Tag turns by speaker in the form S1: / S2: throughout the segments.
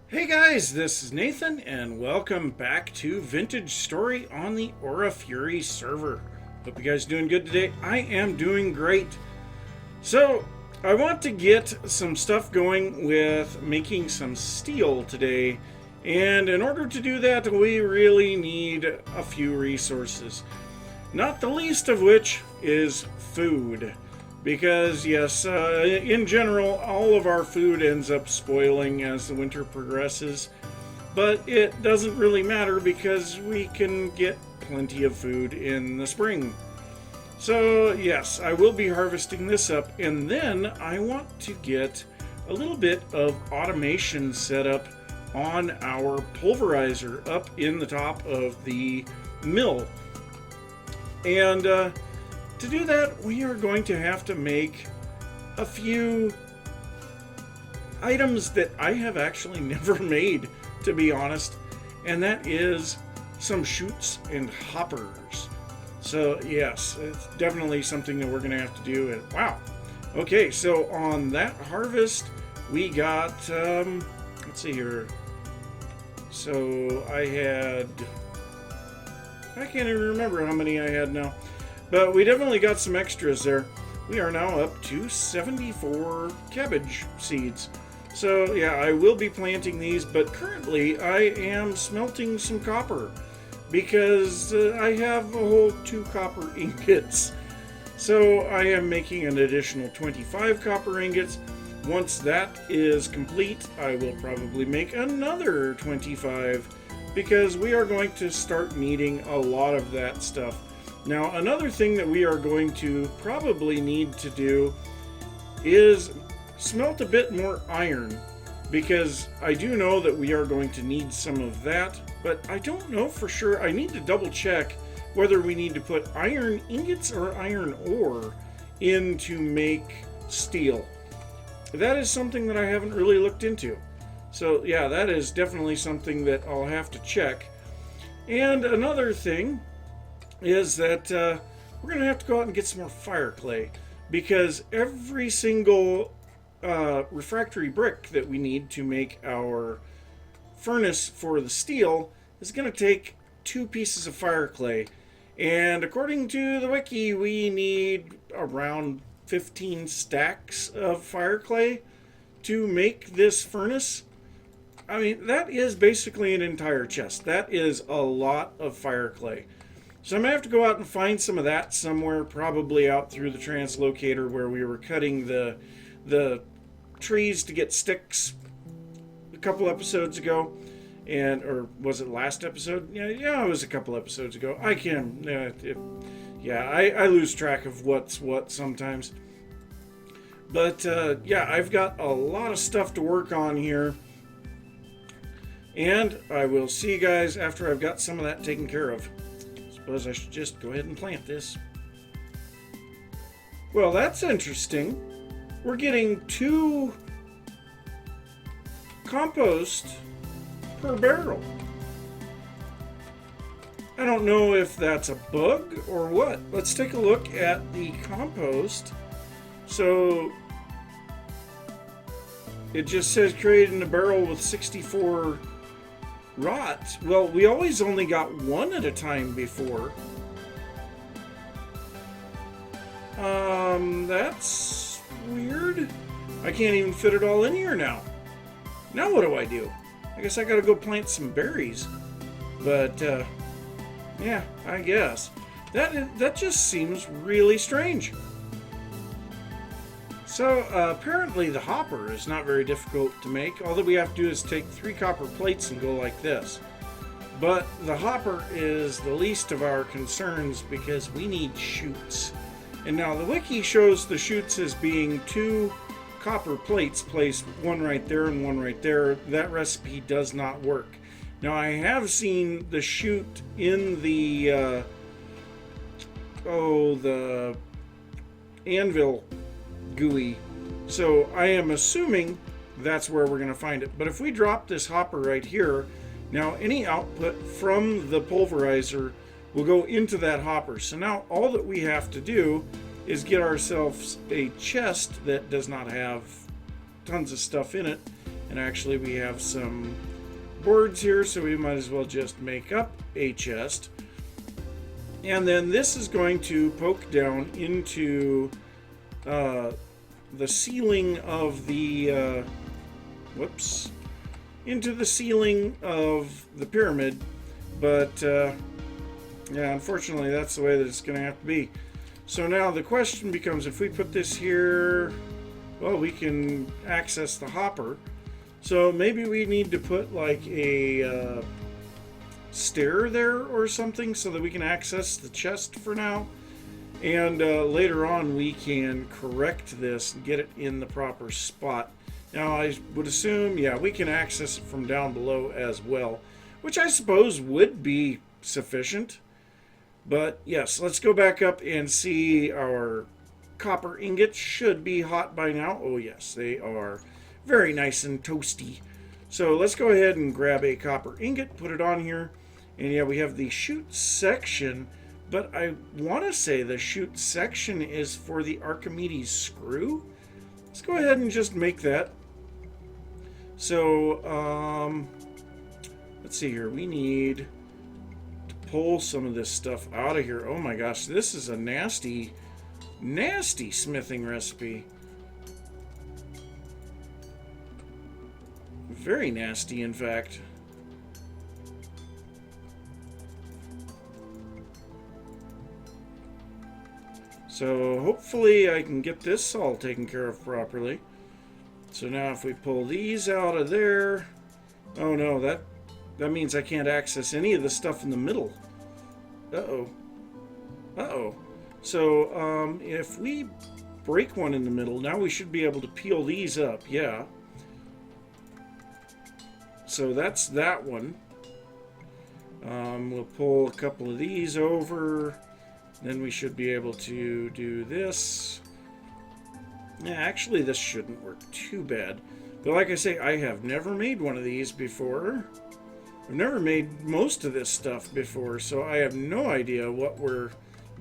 S1: Hey guys, this is Nathan, and welcome back to Vintage Story on the Aura Fury server. Hope you guys are doing good today. I am doing great. So, I want to get some stuff going with making some steel today, and in order to do that, we really need a few resources. Not the least of which is food. Because, yes, in general, all of our food ends up spoiling as the winter progresses. But it doesn't really matter because we can get plenty of food in the spring. So, yes, I will be harvesting this up, and then I want to get a little bit of automation set up on our pulverizer up in the top of the mill. And to do that, we are going to have to make a few items that I have actually never made, to be honest, and that is some chutes and hoppers. So yes, it's definitely something that we're going to have to do. And wow, okay, so on that harvest, we got, let's see here. So I can't even remember how many I had now. But we definitely got some extras there. We are now up to 74 cabbage seeds. So yeah, I will be planting these, but currently I am smelting some copper because I have a whole 2 copper ingots. So I am making an additional 25 copper ingots. Once that is complete, I will probably make another 25 because we are going to start needing a lot of that stuff. Now, another thing that we are going to probably need to do is smelt a bit more iron, because I do know that we are going to need some of that, but I don't know for sure. I need to double check whether we need to put iron ingots or iron ore in to make steel. That is something that I haven't really looked into. So yeah, that is definitely something that I'll have to check. And another thing is that we're going to have to go out and get some more fire clay, because every single refractory brick that we need to make our furnace for the steel is going to take 2 pieces of fire clay. And according to the wiki, we need around 15 stacks of fire clay to make this furnace. I mean, that is basically an entire chest. That is a lot of fire clay. So I'm going to have to go out and find some of that somewhere, probably out through the translocator where we were cutting the trees to get sticks a couple episodes ago. Or was it last episode? Yeah, it was a couple episodes ago. I lose track of what's what sometimes. But yeah, I've got a lot of stuff to work on here. And I will see you guys after I've got some of that taken care of. Suppose I should just go ahead and plant this. Well, that's interesting. We're getting 2 compost per barrel. I don't know if that's a bug or what. Let's take a look at the compost. So it just says created in a barrel with 64 rot. Well, we always only got 1 at a time before. That's weird. I can't even fit it all in here now. Now what do I do? I guess I gotta go plant some berries. But, yeah, I guess. That just seems really strange. So, apparently the hopper is not very difficult to make. All that we have to do is take 3 copper plates and go like this. But the hopper is the least of our concerns because we need chutes. And now the wiki shows the chutes as being 2 copper plates placed, one right there and one right there. That recipe does not work. Now I have seen the chute in the anvil GUI, so I am assuming that's where we're going to find it. But if we drop this hopper right here, now any output from the pulverizer will go into that hopper. So now all that we have to do is get ourselves a chest that does not have tons of stuff in it, And actually we have some boards here, so we might as well just make up a chest. And then this is going to poke down into the ceiling of the into the ceiling of the pyramid. But yeah, unfortunately that's the way that it's going to have to be. So now the question becomes, if we put this here, well, we can access the hopper. So maybe we need to put like a stair there or something so that we can access the chest for now. And later on we can correct this and get it in the proper spot. Now I would assume, yeah, we can access it from down below as well, which I suppose would be sufficient. But yes, let's go back up and see. Our copper ingots should be hot by now. Oh yes, they are very nice and toasty. So let's go ahead and grab a copper ingot, put it on here. And yeah, we have the chute section, but I want to say the chute section is for the Archimedes screw. Let's go ahead and just make that. So let's see here, we need to pull some of this stuff out of here. Oh my gosh, this is a nasty smithing recipe. Very nasty, in fact. So hopefully I can get this all taken care of properly. So now if we pull these out of there, oh no, that means I can't access any of the stuff in the middle. Uh-oh. Uh-oh. So if we break one in the middle, now we should be able to peel these up. Yeah. So that's that one. We'll pull a couple of these over. Then we should be able to do this. Yeah, actually this shouldn't work too bad. But like I say, I have never made one of these before. I've never made most of this stuff before, so I have no idea what we're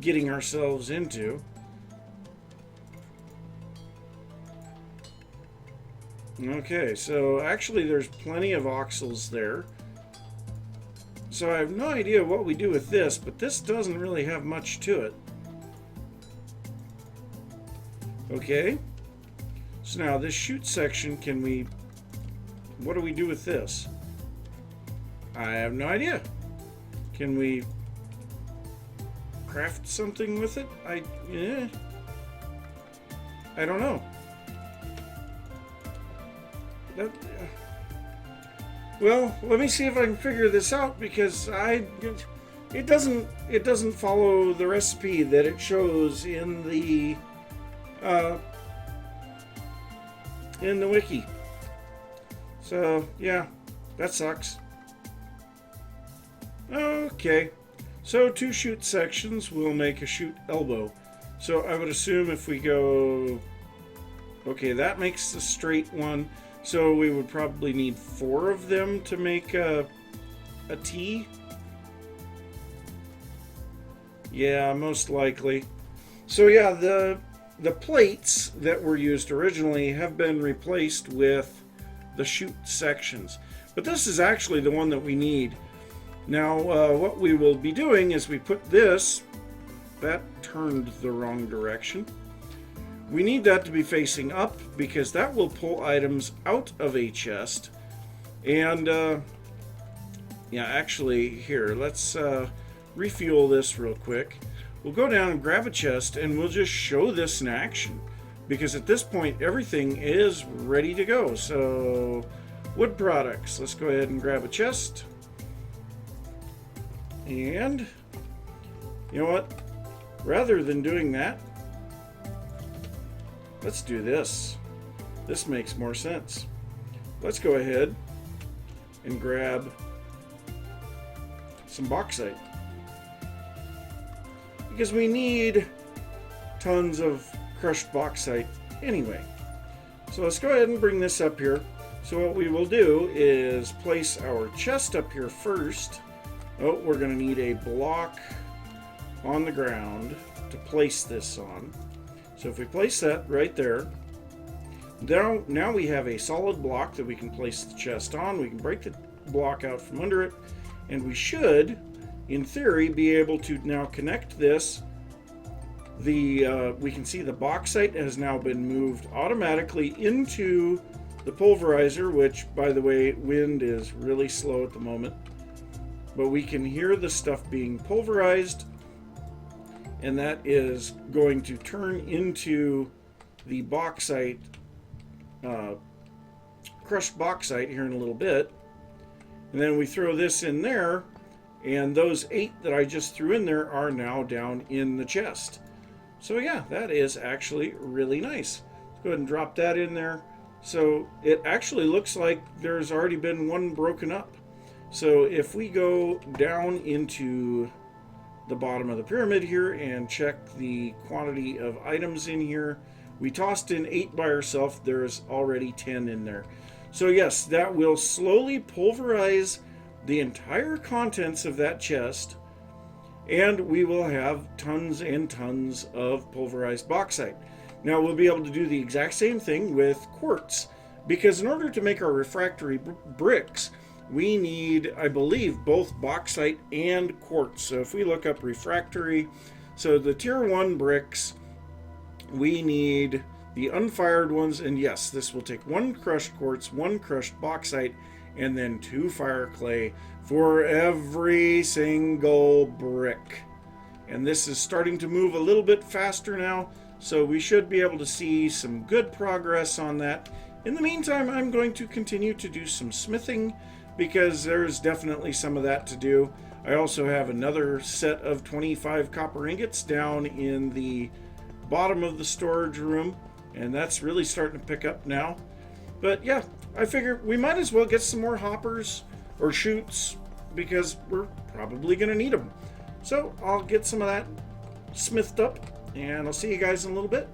S1: getting ourselves into. Okay, so actually there's plenty of oxals there. So I have no idea what we do with this, but this doesn't really have much to it. Okay. So now this chute section, what do we do with this? I have no idea. Can we craft something with it? I don't know. Well, let me see if I can figure this out, because it doesn't follow the recipe that it shows in the wiki. So yeah, that sucks. Okay, so 2 chute sections will make a chute elbow. So I would assume if we go, okay, that makes the straight one. So we would probably need 4 of them to make a T. Yeah, most likely. So yeah, the plates that were used originally have been replaced with the chute sections. But this is actually the one that we need. Now, what we will be doing is we put this, that turned the wrong direction. We need that to be facing up, because that will pull items out of a chest. And yeah, actually here, let's refuel this real quick. We'll go down and grab a chest, and we'll just show this in action, because at this point everything is ready to go. So wood products, let's go ahead and grab a chest. And you know what, rather than doing that, let's do this. This makes more sense. Let's go ahead and grab some bauxite, because we need tons of crushed bauxite anyway. So let's go ahead and bring this up here. So what we will do is place our chest up here first. Oh, we're going to need a block on the ground to place this on. So if we place that right there, Now we have a solid block that we can place the chest on. We can break the block out from under it, and we should, in theory, be able to now connect this. We can see the bauxite has now been moved automatically into the pulverizer, which, by the way, wind is really slow at the moment. But we can hear the stuff being pulverized, and that is going to turn into the bauxite, crushed bauxite here in a little bit. And then we throw this in there, and those 8 that I just threw in there are now down in the chest. So yeah, that is actually really nice. Let's go ahead and drop that in there. So it actually looks like there's already been one broken up. So if we go down into the bottom of the pyramid here and check the quantity of items in here, we tossed in 8 by ourselves. There's already 10 in there. So yes, that will slowly pulverize the entire contents of that chest, and we will have tons and tons of pulverized bauxite. Now we'll be able to do the exact same thing with quartz, because in order to make our refractory bricks, we need, I believe, both bauxite and quartz. So if we look up refractory, so the tier 1 bricks, we need the unfired ones, and yes, this will take 1 crushed quartz, 1 crushed bauxite, and then 2 fire clay for every single brick. And this is starting to move a little bit faster now, so we should be able to see some good progress on that. In the meantime, I'm going to continue to do some smithing, because there's definitely some of that to do. I also have another set of 25 copper ingots down in the bottom of the storage room, and that's really starting to pick up now. But yeah, I figure we might as well get some more hoppers or chutes, because we're probably going to need them. So I'll get some of that smithed up, and I'll see you guys in a little bit.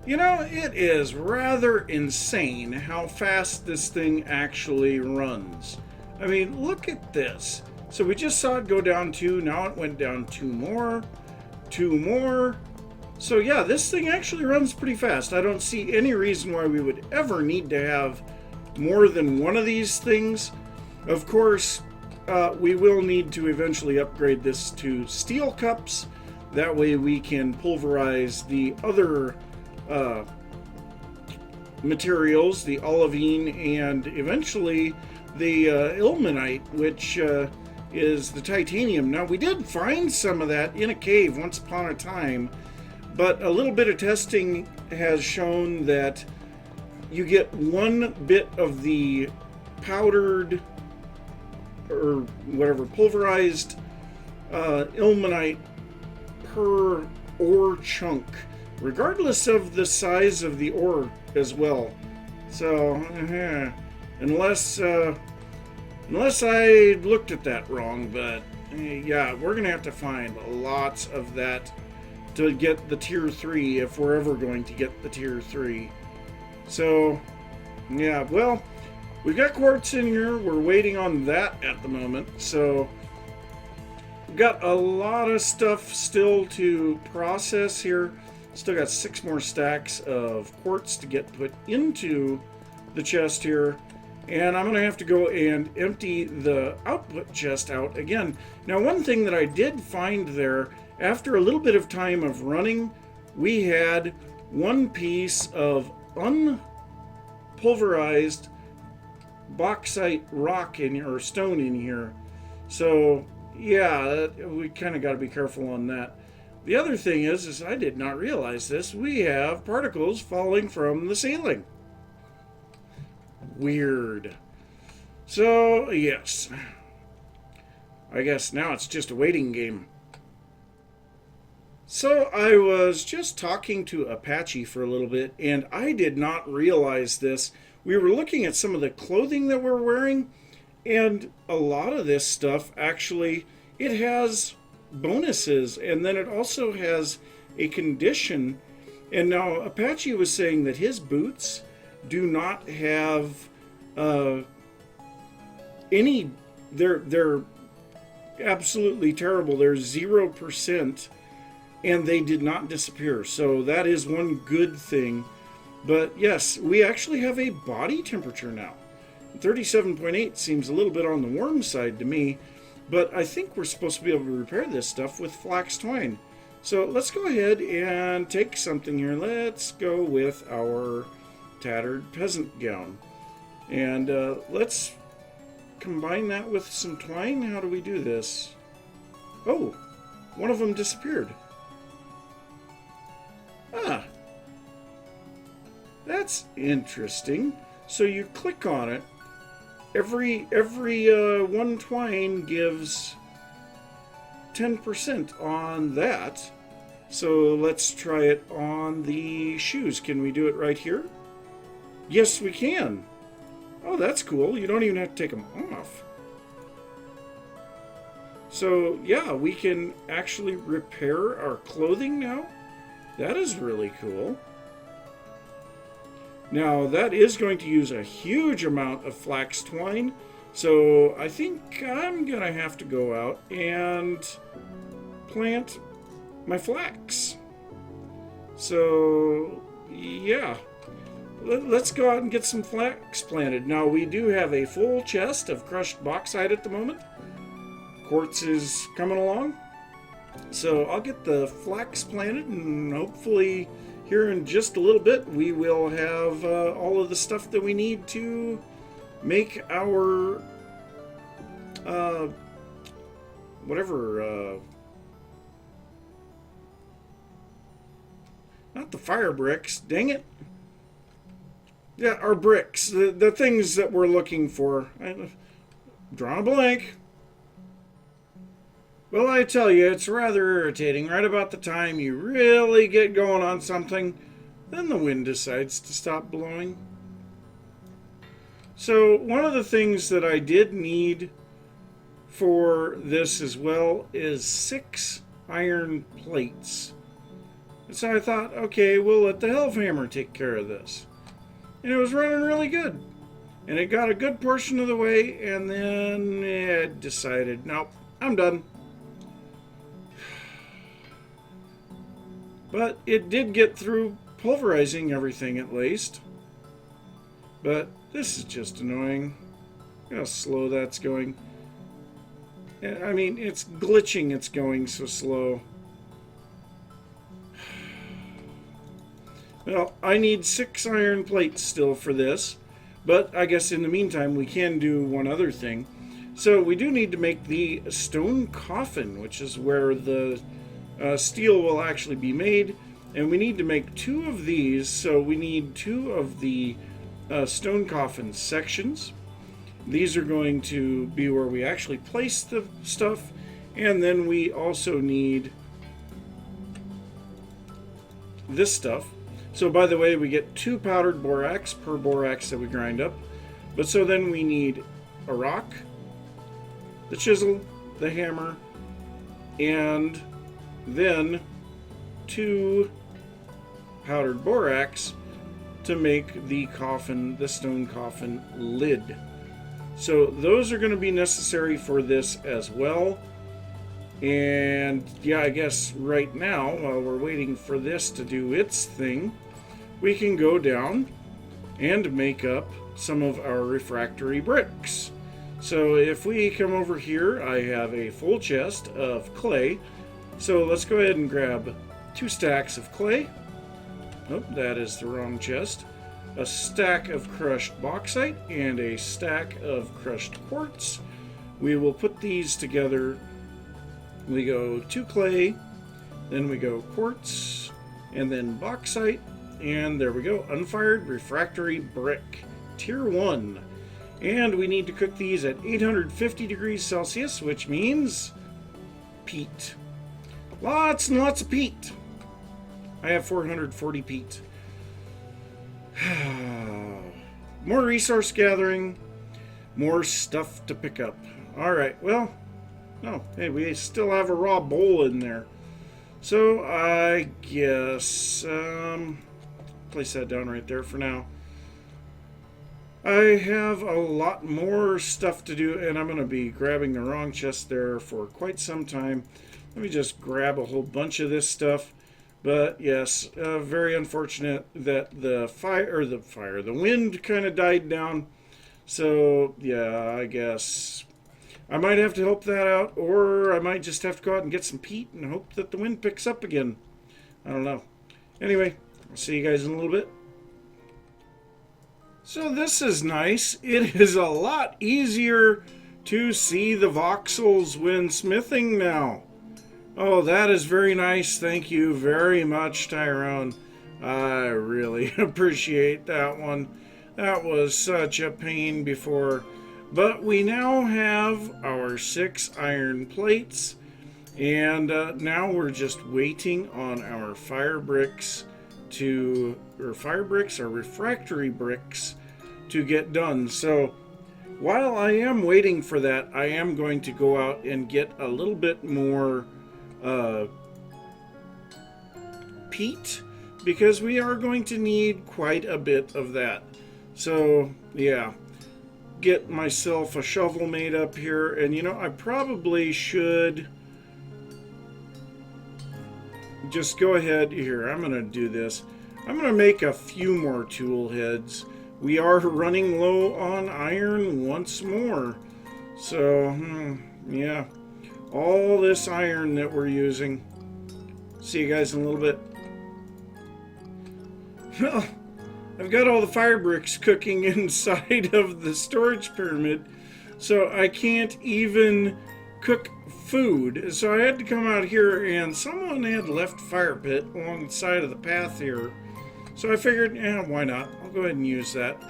S1: You know, it is rather insane how fast this thing actually runs. I mean, look at this. So we just saw it go down 2, now it went down 2 more, 2 more. So yeah, this thing actually runs pretty fast. I don't see any reason why we would ever need to have more than one of these things. Of course, we will need to eventually upgrade this to steel cups. That way we can pulverize the other materials, the olivine, and eventually the ilmenite, which is the titanium. Now, we did find some of that in a cave once upon a time, but a little bit of testing has shown that you get 1 bit of the powdered or whatever pulverized ilmenite per ore chunk, regardless of the size of the ore as well. So unless I looked at that wrong, but yeah, we're gonna have to find lots of that to get the tier 3 if we're ever going to get the tier 3. So yeah, well, we've got quartz in here. We're waiting on that at the moment. So we've got a lot of stuff still to process here. Still got 6 more stacks of quartz to get put into the chest here. And I'm going to have to go and empty the output chest out again. Now, one thing that I did find there, after a little bit of time of running, we had 1 piece of unpulverized bauxite rock or stone in here. So yeah, we kind of got to be careful on that. The other thing is I did not realize this. We have particles falling from the ceiling. Weird. So yes, I guess now it's just a waiting game. So I was just talking to Apache for a little bit, and I did not realize this. We were looking at some of the clothing that we're wearing, and a lot of this stuff actually, it has bonuses, and then it also has a condition. And now Apache was saying that his boots do not have any, they're absolutely terrible. They're 0%, and they did not disappear. So that is one good thing. But yes, we actually have a body temperature now. 37.8 seems a little bit on the warm side to me, but I think we're supposed to be able to repair this stuff with flax twine. So let's go ahead and take something here. Let's go with our tattered peasant gown. And let's combine that with some twine. How do we do this? Oh, one of them disappeared. Ah, that's interesting. So you click on it. Every one twine gives 10% on that. So let's try it on the shoes. Can we do it right here? Yes, we can. Oh, that's cool. You don't even have to take them off. So yeah, we can actually repair our clothing now. That is really cool. Now, that is going to use a huge amount of flax twine, so I think I'm going to have to go out and plant my flax. So, yeah, let's go out and get some flax planted. Now, we do have a full chest of crushed bauxite at the moment. Quartz is coming along. So, I'll get the flax planted, and hopefully here in just a little bit, we will have all of the stuff that we need to make our not the fire bricks, dang it. Yeah, our bricks, the things that we're looking for. I'm drawing a blank. Well, I tell you, it's rather irritating. Right about the time you really get going on something, then the wind decides to stop blowing. So, one of the things that I did need for this as well is 6 iron plates. And so I thought, okay, we'll let the Hellhammer take care of this. And it was running really good. And it got a good portion of the way, and then it decided, nope, I'm done. But it did get through pulverizing everything at least. But this is just annoying. Look how slow that's going. I mean, it's glitching, it's going so slow. Well, I need 6 iron plates still for this. But I guess in the meantime, we can do one other thing. So we do need to make the stone coffin, which is where the steel will actually be made, and we need to make 2 of these, so we need 2 of the stone coffin sections. These are going to be where we actually place the stuff, and then we also need this stuff. So by the way, we get 2 powdered borax per borax that we grind up, but so then we need a rock, the chisel, the hammer, and then 2 powdered borax to make the coffin, the stone coffin lid. So those are going to be necessary for this as well. And yeah, I guess right now, while we're waiting for this to do its thing, we can go down and make up some of our refractory bricks. So if we come over here, I have a full chest of clay. So let's go ahead and grab 2 stacks of clay. Oh, that is the wrong chest. A stack of crushed bauxite and a stack of crushed quartz. We will put these together. We go 2 clay, then we go quartz, and then bauxite, and there we go. Unfired refractory brick, tier 1. And we need to cook these at 850 degrees Celsius, which means peat. Lots and lots of peat. I have 440 peat. More resource gathering, more stuff to pick up. Alright, well, no, hey, we still have a raw bowl in there. So I guess, place that down right there for now. I have a lot more stuff to do, and I'm going to be grabbing the wrong chest there for quite some time. Let me just grab a whole bunch of this stuff. But yes, very unfortunate that the wind kind of died down. So yeah, I guess I might have to help that out, or I might just have to go out and get some peat and hope that the wind picks up again. I don't know. Anyway, I'll see you guys in a little bit. So this is nice. It is a lot easier to see the voxels when smithing now. Oh, that is very nice. Thank you very much, Tyrone. I really appreciate that one. That was such a pain before. But we now have our 6 iron plates. And now we're just waiting on our refractory bricks to get done. So while I am waiting for that, I am going to go out and get a little bit more peat, because we are going to need quite a bit of that. So yeah, get myself a shovel made up here, and you know, I probably should just go ahead here. I'm gonna do this. I'm gonna make a few more tool heads. We are running low on iron once more, so yeah, all this iron that we're using. See you guys in a little bit. Well, I've got all the fire bricks cooking inside of the storage pyramid, so I can't even cook food. So I had to come out here, and someone had left fire pit along the side of the path here. So I figured, why not? I'll go ahead and use that.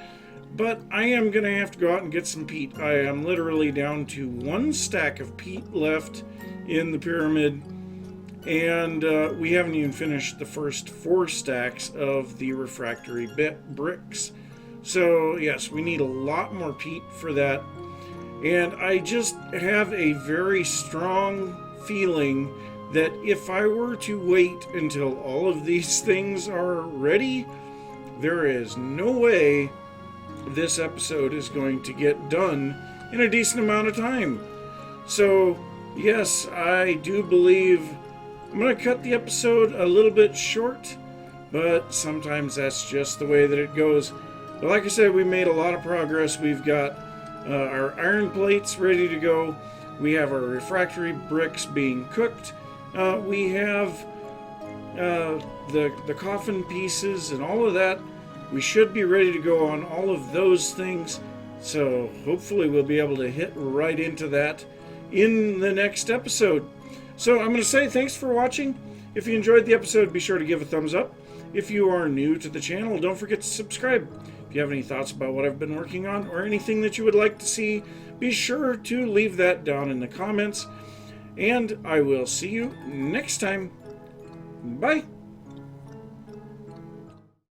S1: But I am going to have to go out and get some peat. I am literally down to 1 stack of peat left in the pyramid. And we haven't even finished the first 4 stacks of the refractory bricks. So yes, we need a lot more peat for that. And I just have a very strong feeling that if I were to wait until all of these things are ready, there is no way this episode is going to get done in a decent amount of time. So yes, I do believe I'm going to cut the episode a little bit short, but sometimes that's just the way that it goes. But like I said, we made a lot of progress. We've got our iron plates ready to go. We have our refractory bricks being cooked. We have the coffin pieces and all of that. We should be ready to go on all of those things. So hopefully we'll be able to hit right into that in the next episode. So I'm going to say thanks for watching. If you enjoyed the episode, be sure to give a thumbs up. If you are new to the channel, don't forget to subscribe. If you have any thoughts about what I've been working on or anything that you would like to see, be sure to leave that down in the comments. And I will see you next time. Bye.